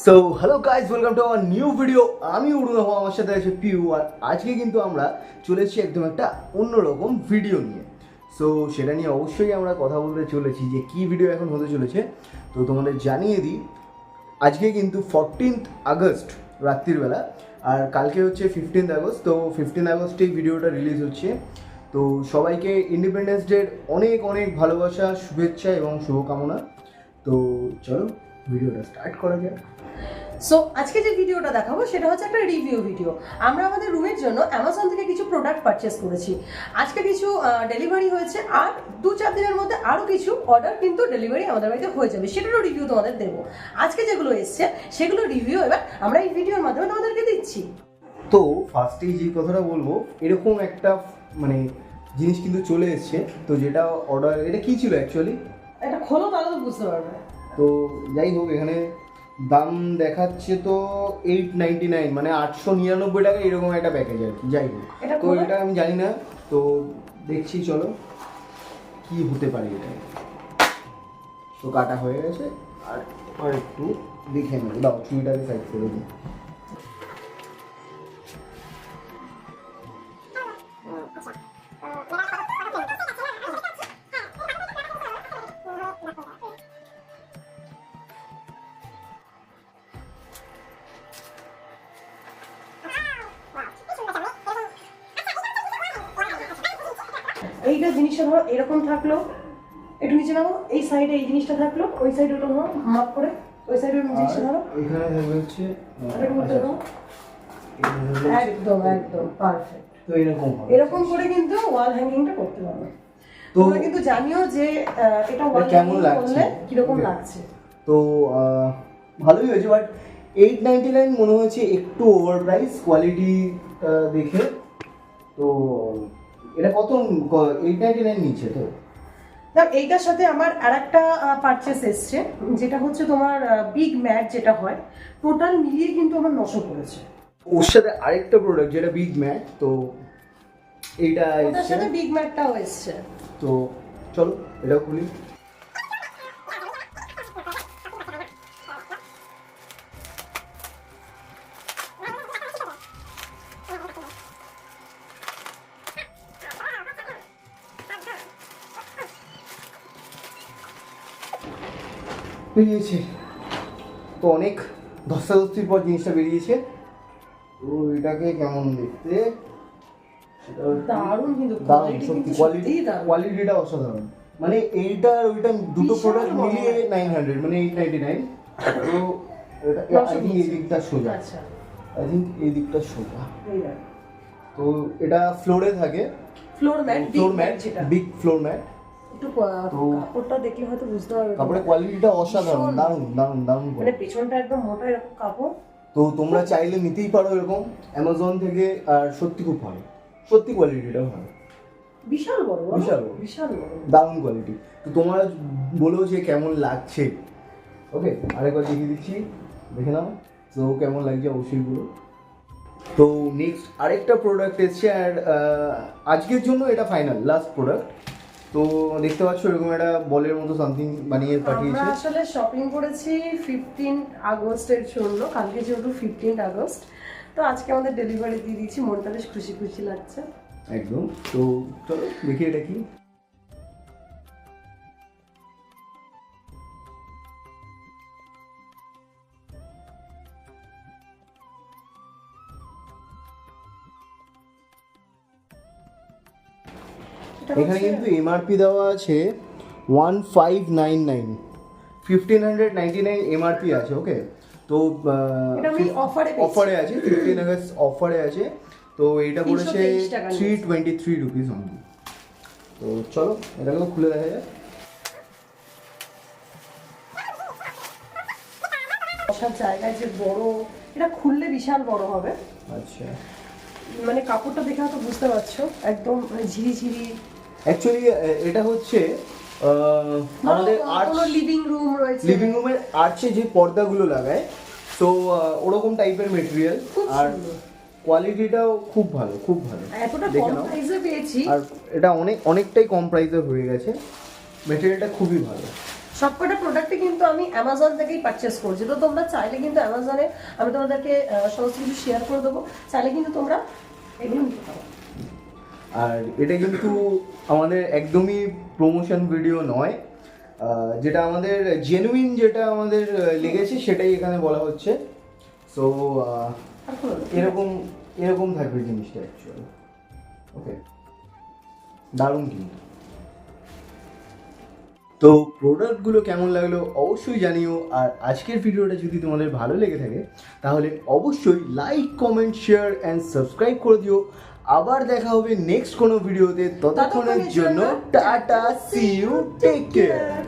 So hello guys, welcome to our new video. আমি উড়ুন, আমার সাথে আছে পিউ। আর আজকে কিন্তু আমরা চলে এসেছি একদম একটা অন্যরকম ভিডিও নিয়ে। সো সেটা নিয়ে অবশ্যই আমরা কথা বলতে চলেছি যে কী ভিডিও এখন হতে চলেছে। তো তোমাদের জানিয়ে দিই, আজকে কিন্তু 14th আগস্ট রাত্রিবেলা, আর কালকে হচ্ছে 15th আগস্ট। তো 15th আগস্টে এই ভিডিওটা রিলিজ হচ্ছে। তো সবাইকে ইন্ডিপেন্ডেন্স ডের অনেক অনেক ভালোবাসা, শুভেচ্ছা এবং শুভকামনা। তো চলো ভিডিওটা স্টার্ট করা যাক। সো আজকে যে ভিডিওটা দেখাবো সেটা হচ্ছে একটা রিভিউ ভিডিও। আমরা আমাদের রুমের জন্য অ্যামাজন থেকে কিছু প্রোডাক্ট পারচেস করেছি। আজকে কিছু ডেলিভারি হয়েছে, আর 2-4 দিনের মধ্যে আরও কিছু অর্ডার কিন্তু ডেলিভারি আমাদের বাড়িতে হয়ে যাবে, সেটারও রিভিউ তোমাদের দেবো। আজকে যেগুলো এসছে সেগুলো রিভিউ এবার আমরা এই ভিডিওর মাধ্যমে তোমাদেরকে দিচ্ছি। তো ফার্স্টেই যে কথাটা বলবো, এরকম একটা মানে জিনিস কিন্তু চলে এসছে। তো যেটা অর্ডার, এটা কী ছিল অ্যাকচুয়ালি, এটা খোলো তাহলে তো বুঝতে পারবে। তো যাই হোক, এখানে দাম দেখাচ্ছে তো 899, মানে 899 টাকা এরকম একটা প্যাকেজ আর কি। যাই হোক, তো এটা আমি জানি না, তো দেখছি চলো কি হতে পারে এটা। তো কাটা হয়ে গেছে, আর একটু দেখে নেবো। দাও ছুরিটাকে সাইড করে দিই। এইটা জিনিসটা ধরো এরকম থাকলো, একটু নিচে নামো, এই সাইডে এই জিনিসটা থাকলো, ওই সাইডে ওটা ধরো মাপ করে, ওই সাইডে জিনিসটা ধরো, এখানে থাকবে হচ্ছে একদম একদম পারফেক্ট। তো এরকম এরকম করে কিন্তু ওয়াল হ্যাঙ্গিংটা করতে পারবে। তোমরা কিন্তু জানিও যে এটা ওয়াল কেমন হ্যাঙ্গিং লাগছে, করলে কিরকম লাগছে। তো ভালোই হয়েছে, বাট 899 মনে হচ্ছে একটু ওভার প্রাইস কোয়ালিটি দেখে। তো এটা কত, 899 নিচ্ছে তো। এইটার সাথে আমার আরেকটা পারচেস এসছে, যেটা হচ্ছে তোমার বিগ ম্যাট যেটা হয়, টোটাল মিলিয়ে কিন্তু আমার 900 পড়েছে। ওর সাথে আরেকটা প্রোডাক্ট যেটা বিগ ম্যাট, তো এইটা ওটার সাথে বিগ ম্যাটটাও এসছে। তো চলো এটাও খুলি। বেরিয়েছে তো, অনেক ধস্তাধস্তির পর জিনিসটা বেরিয়েছে। তো এটাকে কেমন দেখতে, দারুণ, কিন্তু দারুণ সত্যি, কোয়ালিটিটা অসাধারণ। মানে এইটা আর ওইটা দুটো প্রোডাক্ট মিলিয়ে 900, মানে 899। তো এটা আই থিঙ্ক এই দিকটা সোজা, আই থিঙ্ক এই দিকটা সোজা। তো এটা ফ্লোরে থাকে, floor mat, big floor mat. একটু কাপড়টা দেখলে হয়তো বুঝতে পারবে, কাপড়ের কোয়ালিটিটা অসাধারণ, দারুণ দারুণ দারুণ। মানে পেছনটা একদম মোটা এরকম কাপড়। তো তোমরা চাইলে নিতেই পারো এরকম অ্যামাজন থেকে, আর সত্যি খুব ভালো, সত্যি কোয়ালিটিটাও ভালো, বিশাল বড়, বিশাল বড়, বিশাল বড়, দারুণ কোয়ালিটি। তো তোমরা বলো যে কেমন লাগছে। ওকে, আরেকবার দেখিয়ে দিচ্ছি, দেখে নাও। তো কেমন লাগছে অবশ্যই বলো। তো নেক্সট আরেকটা প্রোডাক্ট এসছে, আর আজকের জন্য এটা ফাইনাল লাস্ট প্রোডাক্ট। তো দেখতে পাচ্ছ এরকম একটা বলের মতো সামথিং বানিয়ে পাঠিয়েছে। আমরা আসলে শপিং করেছি 15 আগস্টের জন্য, কালকে যেহেতু 15 আগস্ট, তো আজকে আমাদের ডেলিভারি দিয়ে দিচ্ছি, মনটা বেশ খুশি খুশি লাগছে একদম। তো চলো দেখি এটা কি। এখানে কিন্তু এমআরপি দেওয়া আছে 1599, 1599 এমআরপি আছে। ওকে, তো অফারে আছে, 15 আগস্ট অফারে আছে। তো এইটা পড়েছে 323 রুপিস অনলি। তো চলো এটাকেও খুলে দেখা যায়। বসার জায়গায় যে বড়, এটা খুললে বিশাল বড় হবে। আচ্ছা, মানে কাপড়টা দেখে হয়তো বুঝতে পারছো, একদম ঝিরিঝিরি। অ্যাকচুয়ালি এটা হচ্ছে আমাদের লিভিং রুম রয়েছে, লিভিং রুমের আর্চে যে পর্দাগুলো লাগায়, তো ওরকম টাইপের মেটেরিয়াল, আর কোয়ালিটিটাও খুব ভালো, খুব ভালো। এতটা কম প্রাইসে পেয়েছি, আর এটা অনেকটাই কম প্রাইসে হয়ে গেছে। মেটেরিয়ালটা খুবই ভালো। সবকটা প্রোডাক্টই কিন্তু আমি অ্যামাজন থেকেই পারচেস করছি। তো তোমরা চাইলে কিন্তু অ্যামাজনে আমি তোমাদেরকে সমস্ত কিছু শেয়ার করে দেবো, চাইলে কিন্তু তোমরা এগুলো নিতে পারো। আর এটা কিন্তু আমাদের একদমই প্রমোশন ভিডিও নয়, যেটা আমাদের জেনুইন, যেটা আমাদের লেগেছে সেটাই এখানে বলা হচ্ছে। সো এরকম এরকম থাকবে জিনিসটা অ্যাকচুয়ালি। ওকে, দারুণ কিন্তু। তো প্রোডাক্টগুলো কেমন লাগলো অবশ্যই জানিও। আর আজকের ভিডিওটা যদি তোমাদের ভালো লেগে থাকে তাহলে অবশ্যই like, comment, share and subscribe করে দিও। আবার দেখা হবে নেক্সট কোনো ভিডিওতে। ততক্ষণের জন্য টাটা, সি ইউ, টেক কেয়ার।